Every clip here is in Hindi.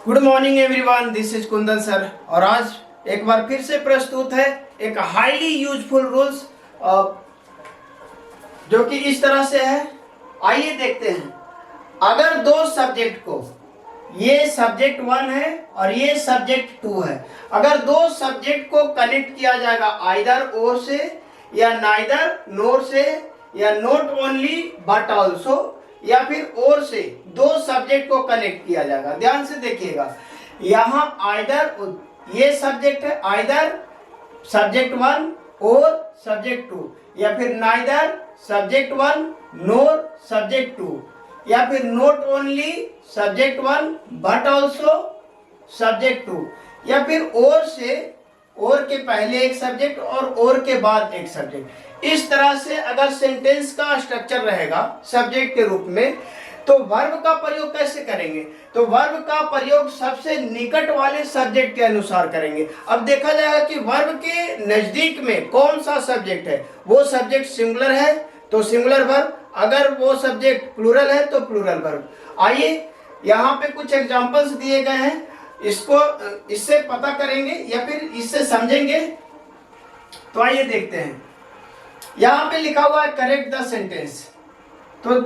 Good morning everyone, this is Kundan sir. और आज एक बार फिर से प्रस्तुत है एक हाईली यूजफुल रूल्स जो कि इस तरह से है। आइए देखते हैं। अगर दो सब्जेक्ट को, ये सब्जेक्ट 1 है और ये सब्जेक्ट 2 है, अगर दो सब्जेक्ट को कनेक्ट किया जाएगा आइदर और से या नाइदर नोर से या नॉट ओनली बट ऑल्सो या फिर और से दो सब्जेक्ट को कनेक्ट किया जाएगा। ध्यान से देखिएगा, यहां आइदर, ये सब्जेक्ट है आइदर सब्जेक्ट 1 और सब्जेक्ट 2, या फिर नाइदर सब्जेक्ट 1 नोर सब्जेक्ट 2, या फिर not only subject 1 but also subject 2, या फिर और से, और के पहले एक सब्जेक्ट और के बाद एक सब्जेक्ट। इस तरह से अगर सेंटेंस का स्ट्रक्चर रहेगा सब्जेक्ट के रूप में, तो वर्ब का प्रयोग कैसे करेंगे? तो वर्ब का प्रयोग सबसे निकट वाले सब्जेक्ट के अनुसार करेंगे। अब देखा जाएगा कि वर्ब के नजदीक में कौन सा सब्जेक्ट है। वो सब्जेक्ट सिंगुलर है तो सिंगुलर वर्ब, अगर वो सब्जेक्ट प्लूरल है तो प्लूरल वर्ब। आइए यहाँ पे कुछ एग्जांपल्स दिए गए हैं, इसको इससे पता करेंगे या फिर इससे समझेंगे। तो आइए देखते हैं। यहाँ पे लिखा हुआ है करेक्ट द सेंटेंस। तो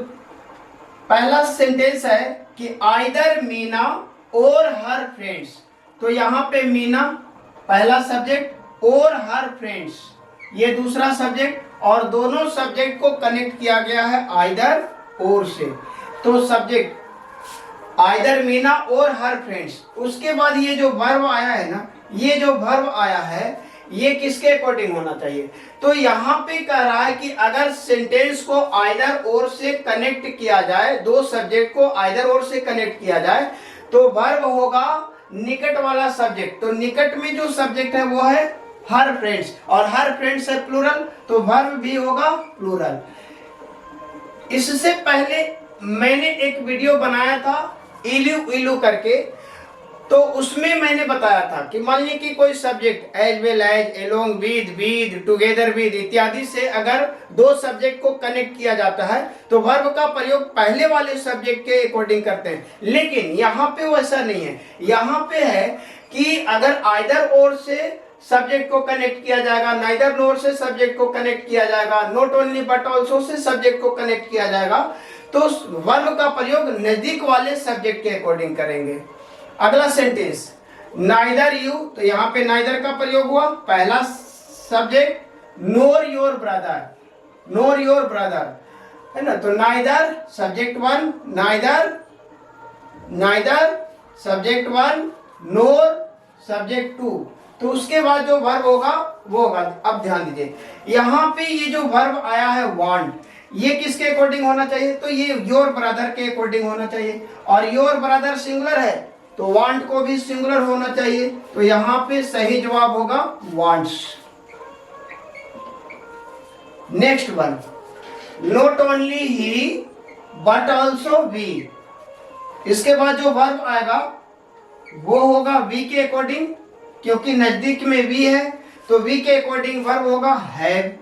पहला सेंटेंस है कि आइदर मीना और हर फ्रेंड्स। तो यहाँ पे मीना पहला सब्जेक्ट और हर फ्रेंड्स ये दूसरा सब्जेक्ट, और दोनों सब्जेक्ट को कनेक्ट किया गया है आइदर और से। तो सब्जेक्ट आइदर मीना और हर फ्रेंड्स। उसके बाद ये जो वर्ब आया है ना, ये जो वर्ब आया है ये किसके अकॉर्डिंग होना चाहिए? तो यहाँ पे कह रहा है कि अगर सेंटेंस को आइदर और से कनेक्ट किया जाए, दो सब्जेक्ट को आइदर और से कनेक्ट किया जाए, तो वर्ब होगा निकट वाला सब्जेक्ट। तो निकट में जो सब्जेक्ट है वो है हर फ्रेंड्स, और हर फ्रेंड्स है प्लूरल, तो वर्ब भी होगा प्लूरल। इससे पहले मैंने एक वीडियो बनाया था इलू इलू करके, तो उसमें मैंने बताया था कि मान लीजिए कि कोई subject as well as, along with, together with इत्यादि से अगर दो सब्जेक्ट को कनेक्ट किया जाता है तो वर्ब का प्रयोग पहले वाले सब्जेक्ट के अकॉर्डिंग करते हैं। लेकिन यहाँ पे वैसा नहीं है। यहाँ पे है कि अगर आइदर और से सब्जेक्ट को कनेक्ट किया जाएगा, नाइदर नोर से सब्जेक्ट को कनेक्ट किया जाएगा, not only but also say subject को कनेक्ट किया जाएगा, तो वर्ब का प्रयोग नजदीक वाले सब्जेक्ट के अकॉर्डिंग करेंगे। अगला सेंटेंस नाइदर यू, तो यहाँ पे नाइदर का प्रयोग हुआ, पहला subject NOR your brother, NOR your brother है ना। तो नाइदर सब्जेक्ट 1, नाइदर सब्जेक्ट 1 नोर सब्जेक्ट 2। तो उसके बाद जो वर्ब होगा वो होगा, अब ध्यान दीजिए यहाँ पे ये जो वर्ब आया है वांट, ये किसके अकॉर्डिंग होना चाहिए? तो ये योर ब्रदर के अकॉर्डिंग होना चाहिए, और योर ब्रदर सिंगुलर है तो वांट को भी सिंगुलर होना चाहिए। तो यहाँ पे सही जवाब होगा wants. Next one, not only he but also we. इसके बाद जो वर्ब आएगा वो होगा वी के अकॉर्डिंग, क्योंकि नजदीक में वी है तो वी के अकॉर्डिंग वर्ब होगा have.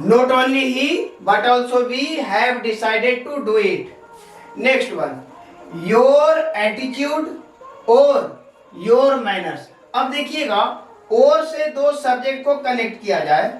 Not only he but also we have decided to do it. Next one, your attitude और योर मैनर्स। अब देखिएगा, और से दो सब्जेक्ट को कनेक्ट किया जाए,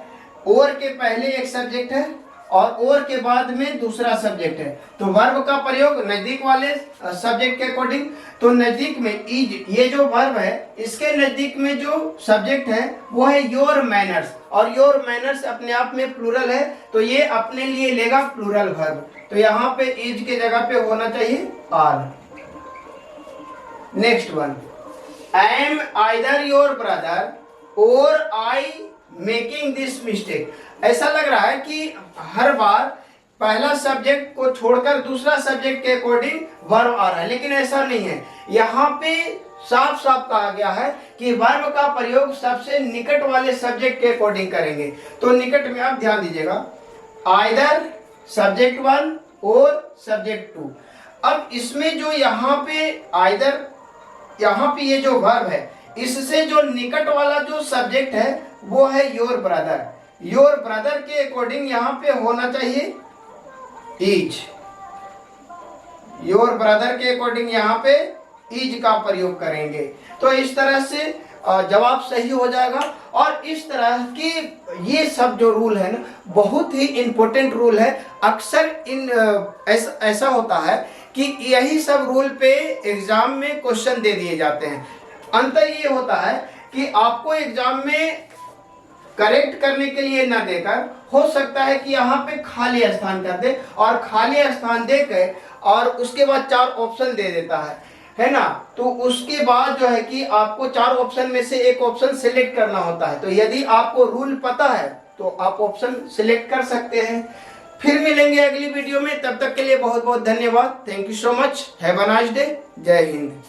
और के पहले एक सब्जेक्ट है और के बाद में दूसरा सब्जेक्ट है, तो वर्ब का प्रयोग नजदीक वाले सब्जेक्ट के अकॉर्डिंग। तो नजदीक में इज, ये जो वर्ब है इसके नजदीक में जो सब्जेक्ट है वो है योर मैनर्स, और योर मैनर्स अपने आप में प्लूरल है तो ये अपने लिए लेगा प्लूरल वर्ब। तो यहाँ पे इज के जगह पे होना चाहिए are. Next one, I am either your brother or I making this mistake. ऐसा लग रहा है कि हर बार पहला सब्जेक्ट को छोड़कर दूसरा सब्जेक्ट के अकॉर्डिंग वर्ब आ रहा है, लेकिन ऐसा नहीं है। यहाँ पे साफ साफ कहा गया है कि वर्ब का प्रयोग सबसे निकट वाले सब्जेक्ट के अकॉर्डिंग करेंगे। तो निकट में आप ध्यान दीजिएगा, आइदर सब्जेक्ट 1 और सब्जेक्ट 2। अब इसमें जो यहाँ पे आइदर, यहाँ पे ये जो वर्ब है इससे जो निकट वाला जो सब्जेक्ट है वो है योर ब्रदर। योर ब्रदर के अकॉर्डिंग यहाँ पे होना चाहिए इज। योर ब्रदर के अकॉर्डिंग यहाँ पे इज का प्रयोग करेंगे। तो इस तरह से जवाब सही हो जाएगा। और इस तरह की ये सब जो रूल है ना, बहुत ही इंपॉर्टेंट रूल है। अक्सर इन ऐसा होता है कि यही सब रूल पे एग्जाम में क्वेश्चन दे दिए जाते हैं। अंतर ये होता है कि आपको एग्जाम में करेक्ट करने के लिए ना देकर हो सकता है कि यहाँ पे खाली स्थान कर दे, और खाली स्थान देकर और उसके बाद 4 ऑप्शन दे देता है ना। तो उसके बाद जो है कि आपको 4 ऑप्शन में से एक ऑप्शन सिलेक्ट करना होता है। तो यदि आपको रूल पता है तो आप ऑप्शन सिलेक्ट कर सकते हैं। फिर मिलेंगे अगली वीडियो में, तब तक के लिए बहुत बहुत धन्यवाद। Thank you so much. Have a nice day. जय हिंद।